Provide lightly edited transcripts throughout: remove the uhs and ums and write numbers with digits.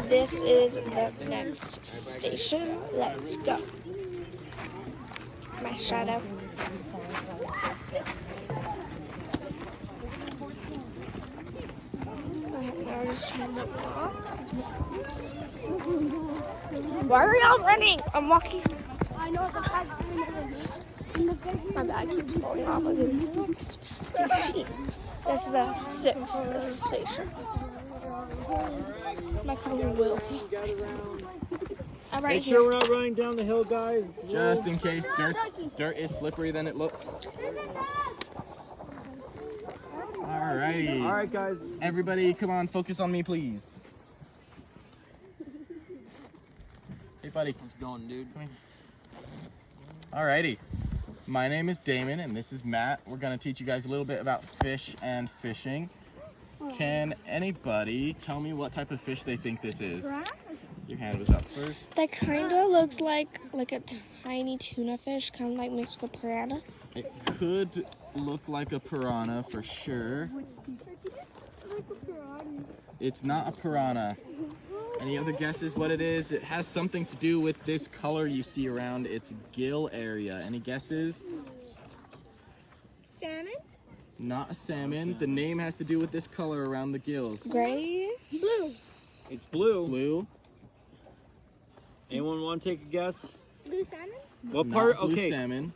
This is the next station. Let's go. My shadow. Now just trying to walk. Why are y'all running? I'm walking. I know the fact. My bag keeps falling off. Okay, this is the next station. This is the 6th station. My phone will fall. I'm right Make here. sure we're not running down the hill, guys. It's Just in case dirt is slipperier than it looks. Alrighty. All right, guys. Everybody, come on, focus on me, please. Hey, buddy. How's it going, dude? Come here. Alrighty. My name is Damon, and this is Matt. We're going to teach you guys a little bit about fish and fishing. Can anybody tell me what type of fish they think this is? Your hand was up first. That kind of looks like a tiny tuna fish, kind of like mixed with a piranha. It could look like a piranha for sure. It's not a piranha. Any other guesses what it is? It has something to do with this color you see around its gill area. Any guesses? Salmon? Not a salmon. The name has to do with this color around the gills. Gray? Blue. It's blue. Blue. Anyone want to take a guess? Blue salmon? What Not part? blue Okay. salmon.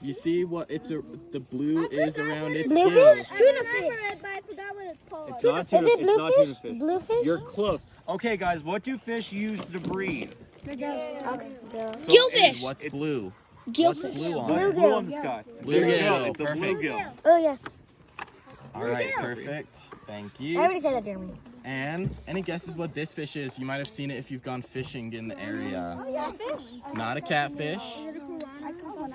You see what the blue is around its Bluefish? gills. Tuna fish. But I forgot what it's called. It's not tuna. It's not tuna fish. Bluefish? You're close. Okay, guys. What do fish use to breed? So, Gillfish. What's It's- blue? Gillfish. Blue on What's it? blue on the sky? Bluegill. It's a Perfect. bluegill. Oh, yes. All right, perfect. Thank I you. already said that, Jeremy. And any guesses what this fish is? You might have seen it if you've gone fishing in the area. Catfish? Not a catfish.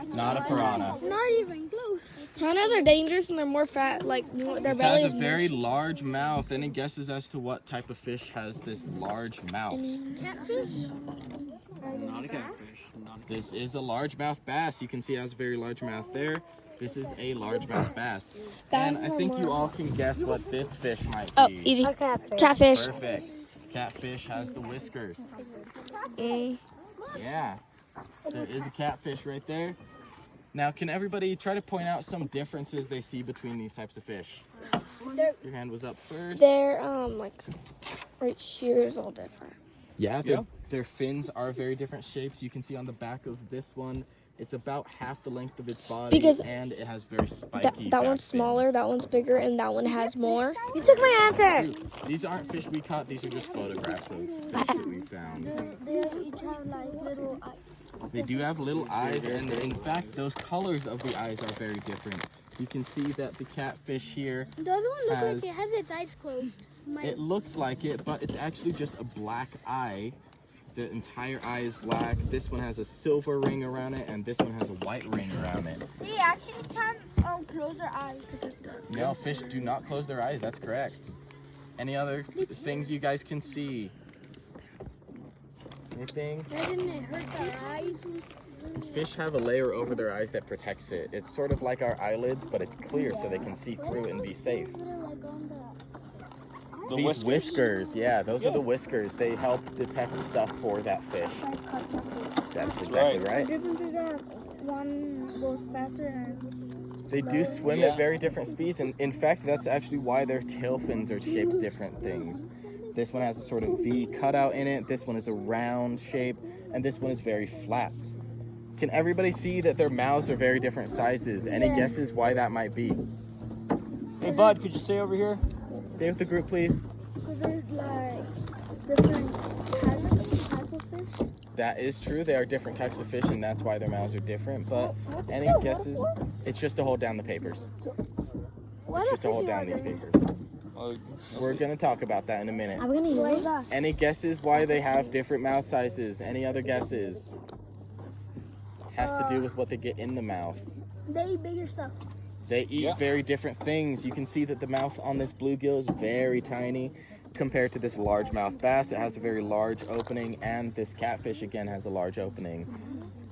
Not a piranha. Not even close. Piranhas are dangerous and they're more fat. Like their This belly has is a very large mouth. Any guesses as to what type of fish has this large mouth? Catfish? Not a catfish. Not a This is a largemouth bass. You can see it has a very large mouth there. This is a largemouth bass. And I think you all can guess what this fish might Oh, be. easy. A catfish. Catfish. Perfect. Catfish has the whiskers. Mm. Yeah. There is a catfish right there. Now, can everybody try to point out some differences they see between these types of fish? Your hand was up first. They're like right here is all different. Yeah, Yeah. their fins are very different shapes. You can see on the back of this one, it's about half the length of its body, Because and it has very spiky That back one's smaller, fins. that one's bigger, and that one has more. You took my answer. These aren't fish we caught. These are just photographs of fish that we found. They each have like little eyes. They do have little eyes, and in fact, those colors of the eyes are very different. You can see that the catfish here, Doesn't one look Has- like it has its eyes closed? it looks like it, but it's actually just a black eye. The entire eye is black. This one has a silver ring around it, and this one has a white ring around it. They actually can't close their eyes because it's dark. No, fish do not close their eyes. That's correct. Any other things you guys can see? Anything? Doesn't it hurt their eyes? Fish have a layer over their eyes that protects it. It's sort of like our eyelids, but it's clear so they can see through it and be safe. The These whiskers, yeah, those are the whiskers. They help detect stuff for that fish. That's exactly The right. differences are one goes faster and They do swim at very different speeds, and in fact, that's actually why their tail fins are shaped different things. This one has a sort of V cutout in it, this one is a round shape, and this one is very flat. Can everybody see that their mouths are very different sizes? Any guesses why that might be? Hey, bud, could you stay over here? Stay with the group, please. because they're like different types of fish. That is true. They are different types of fish, and that's why their mouths are different. But any guesses? It's just to hold down the papers. It's just to hold down these papers. We're going to talk about that in a minute. I'm gonna use that. Any guesses why they have different mouth sizes? Any other guesses? Has to do with what they get in the mouth. They eat bigger stuff. They eat very different things. You can see that the mouth on this bluegill is very tiny compared to this largemouth bass. It has a very large opening, and this catfish again has a large opening.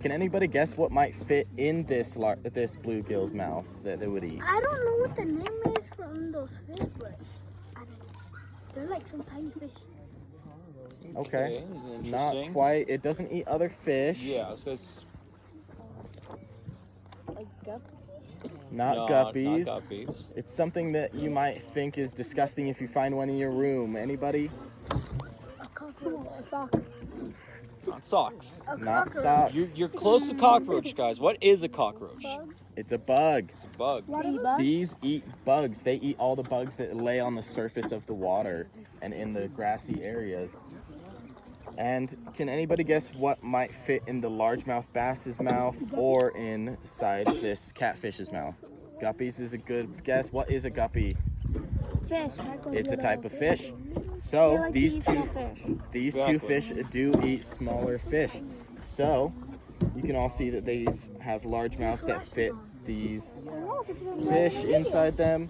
Can anybody guess what might fit in this bluegill's mouth that they would eat? I don't know what the name is from those fish, but I don't know. They're like some tiny fish. Okay. Not Interesting. quite. It doesn't eat other fish. Yeah, so it's Not no, guppies. Not guppies. It's something that you might think is disgusting if you find one in your room. Anybody? A cockroach. A sock. Not socks. Not socks. You're close to cockroach, guys. What is a cockroach? It's a bug. It's a bug. These eat bugs. They eat all the bugs that lay on the surface of the water and in the grassy areas. And can anybody guess what might fit in the largemouth bass's mouth or inside this catfish's mouth? Guppies is a good guess. What is a guppy? Fish. It's a type of fish. They So like to these eat two small fish. these two Exactly. fish do eat smaller fish. So you can all see that these have large mouths that fit these fish inside them.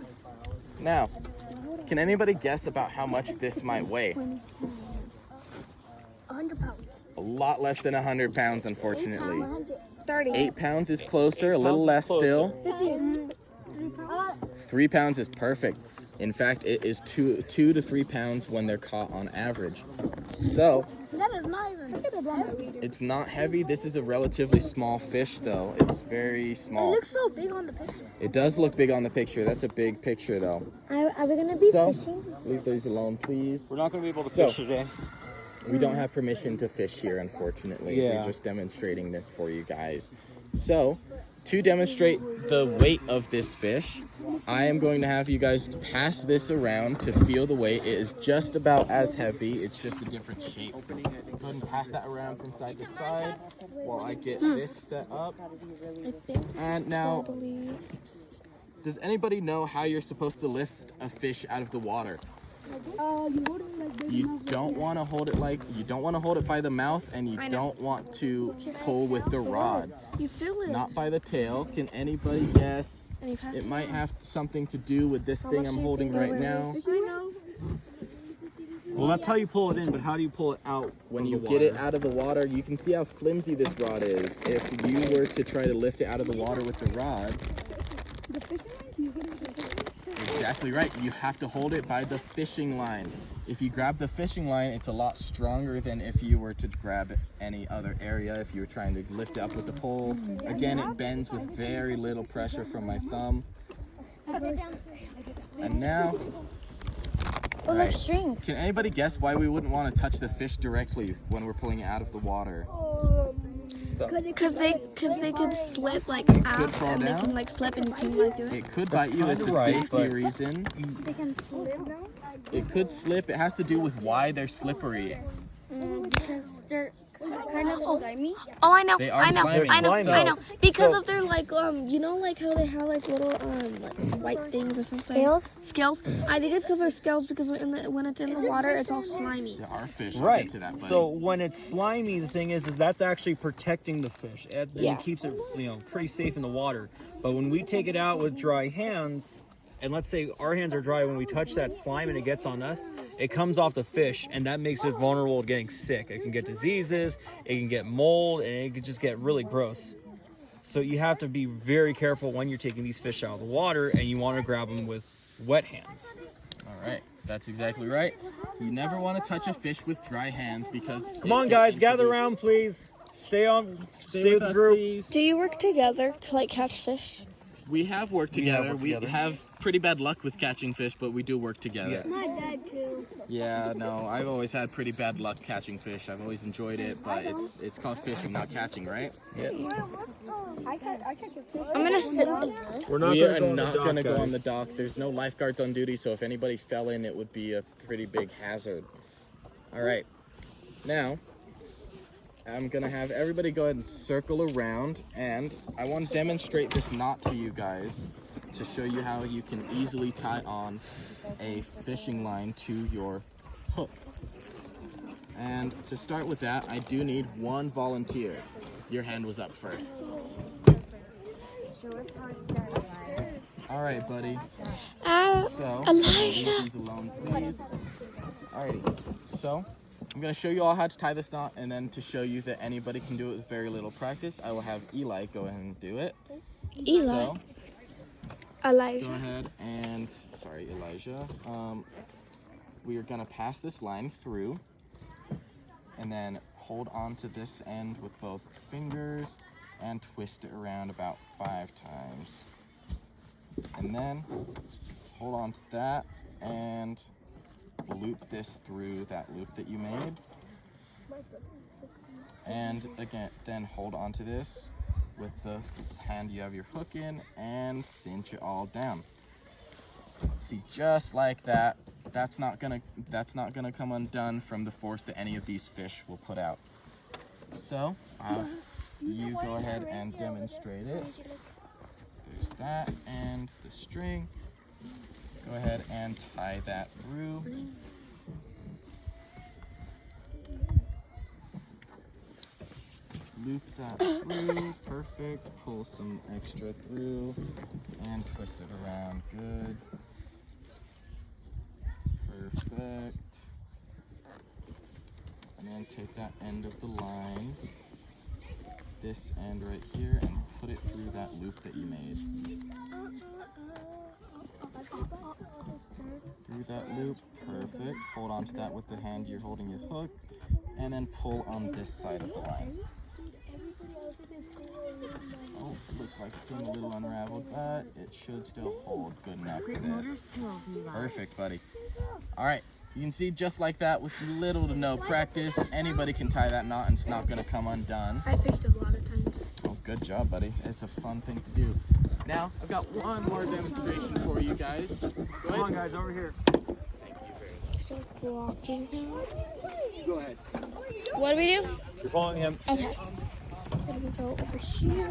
Now, can anybody guess about how much this might weigh? 100 pounds. A lot less than 100 pounds, unfortunately. 30. 8 pounds is closer, a little pounds less is closer. still. 3 pounds is perfect. In fact, it is 2 to 3 pounds when they're caught on average. So, That is not even heavy. it's not heavy. This is a relatively small fish, though. It's very It small. looks so big on the picture. It does look big on the picture. That's a big picture, though. Are we gonna be So, fishing? leave those alone, please. We're not going to be able to So- fish today. We don't have permission to fish here, unfortunately. Yeah. We're just demonstrating this for you guys. So, to demonstrate the weight of this fish, I am going to have you guys pass this around to feel the weight. It is just about as heavy. It's just a different shape. Go ahead and pass that around from side to side while I get this set up. And now, does anybody know how you're supposed to lift a fish out of the water? You hold it like this. You don't want to hold it by the mouth, and you I know. don't want to pull with the rod. You feel it. Not by the tail. Can anybody guess? And you pass It might have something to do with this thing I'm holding right now. I know. Well, that's how you pull it in, but how do you pull it out? When of you the get it water? out of the water, you can see how flimsy this rod is. If you were to try to lift it out of the water with the rod, exactly right. You have to hold it by the fishing line. If you grab the fishing line, it's a lot stronger than if you were to grab any other area. If you were trying to lift it up with the pole, again, it bends with very little pressure from my thumb. And now, Oh, right. like string. Can anybody guess why we wouldn't want to touch the fish directly when we're pulling it out of the water? Because they could slip like out fall and down? they can like slip and you can like do it. It could bite you. It's a kinda right, safety but- reason. They can slip down. It could slip. It has to do with why they're slippery. Because they're kind of slimy. Oh, I know. They are I know. slimy. I know. Slimy. I know. Because So- of their like you know like how they have like little like white things or something. Scales? Scales. I think it's because they're scales because when it's in the water it's all slimy. There are fish. Right. Into that, buddy. So when it's slimy, the thing is that's actually protecting the fish. It Yeah. keeps it, pretty safe in the water. But when we take it out with dry hands, and let's say our hands are dry when we touch that slime and it gets on us, it comes off the fish, and that makes it vulnerable to getting sick. It can get diseases, it can get mold, and it can just get really gross. So you have to be very careful when you're taking these fish out of the water, and you want to grab them with wet hands. All right. That's exactly right. You never want to touch a fish with dry hands because. Come on, guys, gather around, please. Stay Stay with the us, group. please. Do you work together to like catch fish? We have worked We have together. worked We together. have pretty bad luck with catching fish, but we do work together. Yes. My dad too. Yeah, no, I've always had pretty bad luck catching fish. I've always enjoyed it, but it's called fishing, not catching, right? I catch a fish. I'm gonna sit. We're We gonna are go on the not dock, going to go on guys. the dock. There's no lifeguards on duty, so if anybody fell in, it would be a pretty big hazard. All right. Now, I'm going to have everybody go ahead and circle around, and I want to demonstrate this knot to you guys to show you how you can easily tie on a fishing line to your hook. And to start with that, I do need one volunteer. Your hand was up first. All right, buddy. So, Elijah. leave these alone, please. Alrighty. So, I'm gonna show you all how to tie this knot, and then to show you that anybody can do it with very little practice, I will have Eli go ahead and do it. Eli. So, go Elijah. ahead and, sorry, Elijah. We are gonna pass this line through, and then hold on to this end with both fingers and twist it around about 5 times. And then hold on to that and loop this through that loop that you made. And again, then hold on to this with the hand you have your hook in and cinch it all down. See, just like that. That's not gonna come undone from the force that any of these fish will put out. So you go ahead and demonstrate it. There's that and the string. Go ahead and tie that through. Loop that through, perfect. Pull some extra through and twist it around, good. Perfect. And then take that end of the line, this end right here, and put it through that loop that you made. Through that loop, perfect. Hold on to that with the hand you're holding your hook, and then pull on this side of the line. Oh, looks like it came a little unraveled, but it should still hold good enough for this. Perfect, buddy. All right, you can see just like that with little to no practice, anybody can tie that knot and it's not gonna come undone. I fished a lot of times. Oh, good job, buddy. It's a fun thing to do. Now, I've got one more demonstration for you guys. Go ahead. Come on, guys, over here. Start walking now. Go ahead. What do we do? You're following him. Okay. Then we go over here.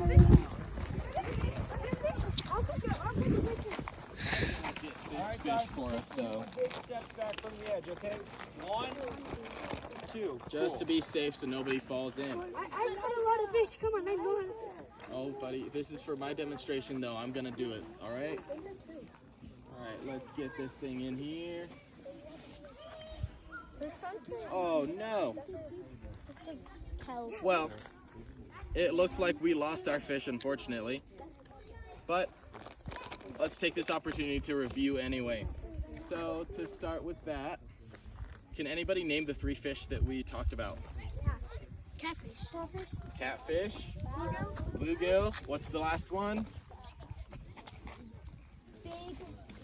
This fish for us, though. Steps back from the edge, okay? 1, 2. Just to be safe so nobody falls in. I caught a lot of fish. Come on, I know how to fish. Oh, buddy, this is for my demonstration, though. I'm gonna do it, all right? All right, let's get this thing in here. There's something. Oh, no. Help. Well, it looks like we lost our fish, unfortunately. But let's take this opportunity to review anyway. So, to start with that, can anybody name the 3 fish that we talked about? Catfish. Catfish, bluegill, what's the last one? Big.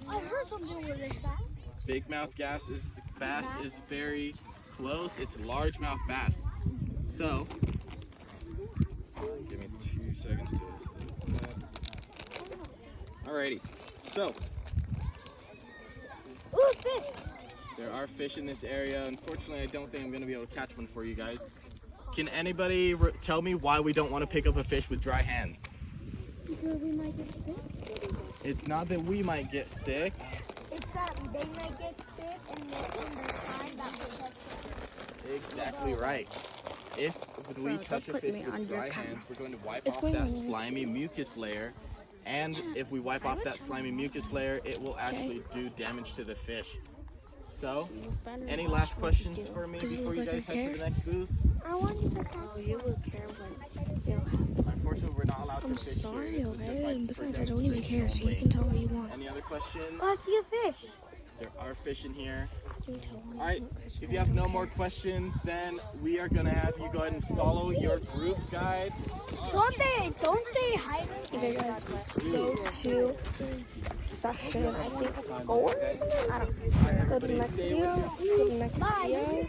I heard something with this bass. Big mouth bass is very close. It's largemouth bass. So, give me 2 seconds to Alrighty, so Ooh, fish. there are fish in this area. Unfortunately, I don't think I'm going to be able to catch one for you guys. Can anybody tell me why we don't want to pick up a fish with dry hands? Because we might get sick. It's not that we might get sick. It's that they might get sick and their time that will touch them. Exactly right. If we touch a fish with dry hands, we're going to wipe off that slimy mucus layer. And if we wipe off that slimy mucus layer, it will actually do damage to the fish. So, any last questions for me before you guys head to the next booth? I want you to catch You will care when it'll happen. Unfortunately, we're not allowed to I'm fish sorry, here. This was just okay? like And for besides, I don't even care, so you demonstration can tell what you want. only. Any other questions? I see a fish. There are fish in here. You can tell what you Alright, want, 'cause if I you have don't no care. more questions, then we are going to have you go ahead and follow your group guide. Don't they hide it? Okay, guys, let's go to section, I think, 4. I don't know. Go to the next video. Go to the next video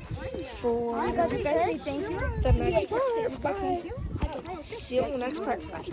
for You guys say thank you. the next part. Bye. See you in the next part. Bye.